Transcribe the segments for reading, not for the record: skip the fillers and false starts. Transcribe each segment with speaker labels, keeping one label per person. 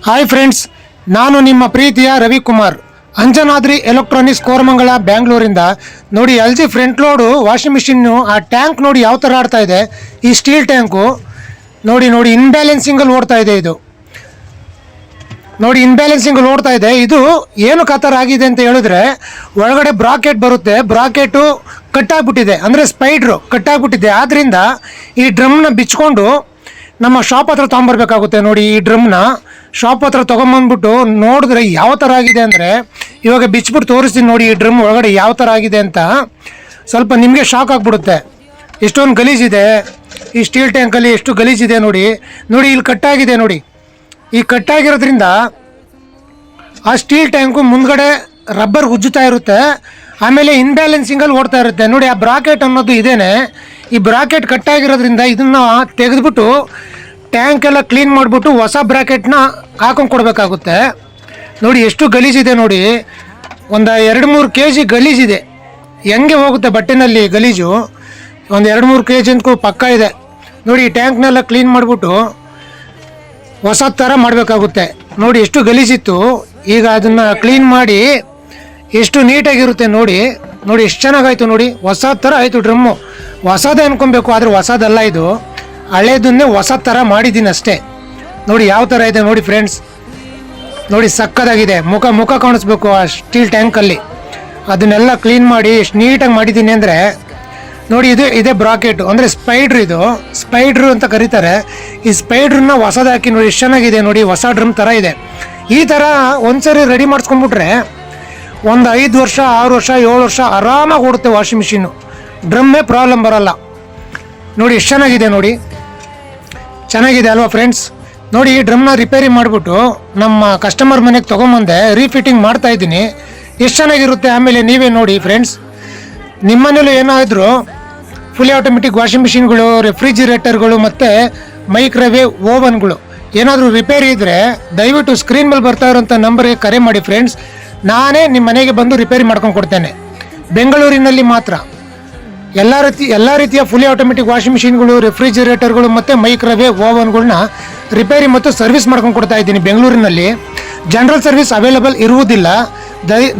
Speaker 1: Hi friends, ನಾನು ನಿಮ್ಮ ಪ್ರೀತಿಯ ರವಿಕುಮಾರ್. ಅಂಜನಾದ್ರಿ ಎಲೆಕ್ಟ್ರಾನಿಕ್ಸ್ ಕೋರಮಂಗಲ ಬ್ಯಾಂಗ್ಳೂರಿಂದ. ನೋಡಿ, L G front load washing machine. ಆ ಟ್ಯಾಂಕ್ ನೋಡಿ ಯಾವ ಥರ ಆಡ್ತಾ ಇದೆ. ಈ ಸ್ಟೀಲ್ ಟ್ಯಾಂಕು ನೋಡಿ ಇನ್ಬ್ಯಾಲೆನ್ಸಿಂಗಲ್ಲಿ ಓಡ್ತಾ ಇದೆ. ಇದು ನೋಡಿ ಇನ್ಬ್ಯಾಲೆನ್ಸಿಂಗಲ್ಲಿ ಓಡ್ತಾ ಇದೆ. ಇದು ಏನು ಕತರ ಆಗಿದೆ ಅಂತ ಹೇಳಿದ್ರೆ, ಒಳಗಡೆ ಬ್ರಾಕೆಟ್ ಬರುತ್ತೆ. ಬ್ರಾಕೆಟು ಕಟ್ಟಾಗ್ಬಿಟ್ಟಿದೆ, ಅಂದರೆ ಸ್ಪೈಡ್ರು ಕಟ್ಟಾಗ್ಬಿಟ್ಟಿದೆ. ಆದ್ದರಿಂದ ಈ ಡ್ರಮ್ನ ಬಿಚ್ಕೊಂಡು ನಮ್ಮ ಶಾಪ್ ಹತ್ರ ತೊಗೊಂಬರ್ಬೇಕಾಗುತ್ತೆ. ನೋಡಿ, ಈ ಡ್ರಮ್ನ ಶಾಪ್ ಹತ್ರ ತೊಗೊಂಬಂದ್ಬಿಟ್ಟು ನೋಡಿದ್ರೆ ಯಾವ ಥರ ಆಗಿದೆ ಅಂದರೆ, ಇವಾಗ ಬಿಚ್ಬಿಟ್ಟು ತೋರಿಸ್ತೀನಿ ನೋಡಿ ಈ ಡ್ರಮ್ ಒಳಗಡೆ ಯಾವ ಥರ ಆಗಿದೆ ಅಂತ. ಸ್ವಲ್ಪ ನಿಮಗೆ ಶಾಕ್ ಆಗಿಬಿಡುತ್ತೆ. ಎಷ್ಟೊಂದು ಗಲೀಜಿದೆ ಈ ಸ್ಟೀಲ್ ಟ್ಯಾಂಕಲ್ಲಿ, ಎಷ್ಟು ಗಲೀಜಿದೆ ನೋಡಿ. ಇಲ್ಲಿ ಕಟ್ಟಾಗಿದೆ ನೋಡಿ. ಈ ಕಟ್ಟಾಗಿರೋದ್ರಿಂದ ಆ ಸ್ಟೀಲ್ ಟ್ಯಾಂಕು ಮುಂದ್ಗಡೆ ರಬ್ಬರ್ ಉಜ್ಜುತ್ತಾ ಇರುತ್ತೆ. ಆಮೇಲೆ ಇನ್ಬ್ಯಾಲೆನ್ಸಿಂಗಲ್ಲಿ ಓಡ್ತಾ ಇರುತ್ತೆ. ನೋಡಿ, ಆ ಬ್ರಾಕೆಟ್ ಅನ್ನೋದು ಇದೇನೆ. ಈ ಬ್ರಾಕೆಟ್ ಕಟ್ಟಾಗಿರೋದ್ರಿಂದ ಇದನ್ನು ತೆಗೆದುಬಿಟ್ಟು ಟ್ಯಾಂಕ್ ಎಲ್ಲ ಕ್ಲೀನ್ ಮಾಡಿಬಿಟ್ಟು ಹೊಸ ಬ್ರಾಕೆಟ್ನ ಹಾಕೊಂಡು ಕೊಡಬೇಕಾಗುತ್ತೆ. ನೋಡಿ ಎಷ್ಟು ಗಲೀಜಿದೆ ನೋಡಿ. ಒಂದು 2-3 kg ಗಲೀಜಿದೆ. ಹೆಂಗೆ ಹೋಗುತ್ತೆ ಬಟ್ಟೆನಲ್ಲಿ ಗಲೀಜು? ಒಂದು 2-3 kg ಅಂತೂ ಪಕ್ಕ ಇದೆ. ನೋಡಿ, ಈ ಟ್ಯಾಂಕ್ನೆಲ್ಲ ಕ್ಲೀನ್ ಮಾಡಿಬಿಟ್ಟು ಹೊಸ ಥರ ಮಾಡಬೇಕಾಗುತ್ತೆ. ನೋಡಿ ಎಷ್ಟು ಗಲೀಜಿತ್ತು. ಈಗ ಅದನ್ನು ಕ್ಲೀನ್ ಮಾಡಿ ಎಷ್ಟು ನೀಟಾಗಿರುತ್ತೆ ನೋಡಿ. ಎಷ್ಟು ಚೆನ್ನಾಗಾಯ್ತು ನೋಡಿ. ಹೊಸ ಥರ ಆಯಿತು ಡ್ರಮ್ಮು. ಹೊಸದೇ ಅನ್ಕೊಬೇಕು, ಆದರೆ ಹೊಸದಲ್ಲ ಇದು. ಹಳೇದನ್ನೇ ಹೊಸ ಥರ ಮಾಡಿದ್ದೀನಿ ಅಷ್ಟೇ. ನೋಡಿ ಯಾವ ಥರ ಇದೆ ನೋಡಿ ಫ್ರೆಂಡ್ಸ್. ನೋಡಿ ಸಕ್ಕದಾಗಿದೆ. ಮುಖ ಕಾಣಿಸ್ಬೇಕು ಆ ಸ್ಟೀಲ್ ಟ್ಯಾಂಕಲ್ಲಿ. ಅದನ್ನೆಲ್ಲ ಕ್ಲೀನ್ ಮಾಡಿ ಎಷ್ಟು ನೀಟಾಗಿ ಮಾಡಿದ್ದೀನಿ ಅಂದರೆ ನೋಡಿ. ಇದೇ ಬ್ರಾಕೆಟು, ಅಂದರೆ ಸ್ಪೈಡ್ರ್. ಇದು ಸ್ಪೈಡ್ರು ಅಂತ ಕರೀತಾರೆ. ಈ ಸ್ಪೈಡ್ರನ್ನ ಹೊಸದಾಕಿ ನೋಡಿ ಎಷ್ಟು ಚೆನ್ನಾಗಿದೆ ನೋಡಿ. ಹೊಸ ಡ್ರಮ್ ಥರ ಇದೆ. ಈ ಥರ ಒಂದ್ಸರಿ ರೆಡಿ ಮಾಡಿಸ್ಕೊಂಡ್ಬಿಟ್ರೆ ಒಂದು 5 ವರ್ಷ 6 ವರ್ಷ 7 ವರ್ಷ ಆರಾಮಾಗಿ ಓಡುತ್ತೆ ವಾಷಿಂಗ್ ಮಿಷಿನ್ನು. ಡ್ರಮ್ಮೇ ಪ್ರಾಬ್ಲಮ್ ಬರೋಲ್ಲ. ನೋಡಿ ಎಷ್ಟು ಚೆನ್ನಾಗಿದೆ ನೋಡಿ. ಚೆನ್ನಾಗಿದೆ ಅಲ್ವಾ ಫ್ರೆಂಡ್ಸ್? ನೋಡಿ, ಈ ಡ್ರಮ್ನ ರಿಪೇರಿ ಮಾಡಿಬಿಟ್ಟು ನಮ್ಮ ಕಸ್ಟಮರ್ ಮನೆಗೆ ತೊಗೊಂಬಂದೆ ರೀಫಿಟ್ಟಿಂಗ್ ಮಾಡ್ತಾಯಿದ್ದೀನಿ. ಎಷ್ಟು ಚೆನ್ನಾಗಿರುತ್ತೆ. ಆಮೇಲೆ ನೀವೇ ನೋಡಿ ಫ್ರೆಂಡ್ಸ್, ನಿಮ್ಮನೇಲೂ ಏನಾದರೂ ಫುಲ್ ಆಟೋಮೆಟಿಕ್ ವಾಷಿಂಗ್ ಮಿಷಿನ್ಗಳು, ರೆಫ್ರಿಜಿರೇಟರ್ಗಳು ಮತ್ತು ಮೈಕ್ರೋವೇವ್ ಓವನ್ಗಳು ಏನಾದರೂ ರಿಪೇರಿ ಇದ್ದರೆ ದಯವಿಟ್ಟು ಸ್ಕ್ರೀನ್ ಮೇಲೆ ಬರ್ತಾ ಇರೋಂಥ ನಂಬರ್ಗೆ ಕರೆ ಮಾಡಿ ಫ್ರೆಂಡ್ಸ್. ನಾನೇ ನಿಮ್ಮ ಮನೆಗೆ ಬಂದು ರಿಪೇರಿ ಮಾಡ್ಕೊಂಡು ಕೊಡ್ತೇನೆ. ಬೆಂಗಳೂರಿನಲ್ಲಿ ಮಾತ್ರ ಎಲ್ಲ ರೀತಿಯ ಫುಲ್ ಆಟೋಮೆಟಿಕ್ ವಾಷಿಂಗ್ ಮಿಷಿನ್ಗಳು, ರೆಫ್ರಿಜಿರೇಟರ್ಗಳು ಮತ್ತು ಮೈಕ್ರೋವೇವ್ ಓವನ್ಗಳನ್ನ ರಿಪೇರಿ ಮತ್ತು ಸರ್ವಿಸ್ ಮಾಡ್ಕೊಂಡು ಕೊಡ್ತಾ ಇದ್ದೀನಿ ಬೆಂಗಳೂರಿನಲ್ಲಿ. ಜನರಲ್ ಸರ್ವಿಸ್ ಅವೈಲೇಬಲ್ ಇರುವುದಿಲ್ಲ.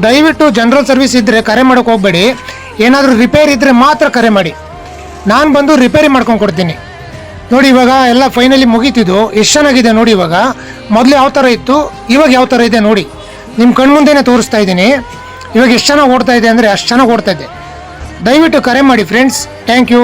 Speaker 1: ದಯವಿಟ್ಟು ಜನರಲ್ ಸರ್ವಿಸ್ ಇದ್ದರೆ ಕರೆ ಮಾಡೋಕ್ಕೆ ಹೋಗಬೇಡಿ. ಏನಾದರೂ ರಿಪೇರಿ ಇದ್ದರೆ ಮಾತ್ರ ಕರೆ ಮಾಡಿ. ನಾನು ಬಂದು ರಿಪೇರಿ ಮಾಡ್ಕೊಂಡು ಕೊಡ್ತೀನಿ. ನೋಡಿ, ಇವಾಗ ಎಲ್ಲ ಫೈನಲಿ ಮುಗೀತಿದ್ದು. ಎಷ್ಟು ಚೆನ್ನಾಗಿದೆ ನೋಡಿ. ಇವಾಗ ಮೊದಲು ಯಾವ ಥರ ಇತ್ತು, ಇವಾಗ ಯಾವ ಥರ ಇದೆ ನೋಡಿ. ನಿಮ್ಮ ಕಣ್ಮುಂದೆನೇ ತೋರಿಸ್ತಾ ಇದ್ದೀನಿ. ಇವಾಗ ಎಷ್ಟು ಚೆನ್ನಾಗಿ ಓಡ್ತಾ ಇದೆ ಅಂದರೆ ಅಷ್ಟು ಚೆನ್ನಾಗಿ ಓಡ್ತಾ ಇದೆ. ದಯವಿಟ್ಟು ಕರೆ ಮಾಡಿ ಫ್ರೆಂಡ್ಸ್. Thank you.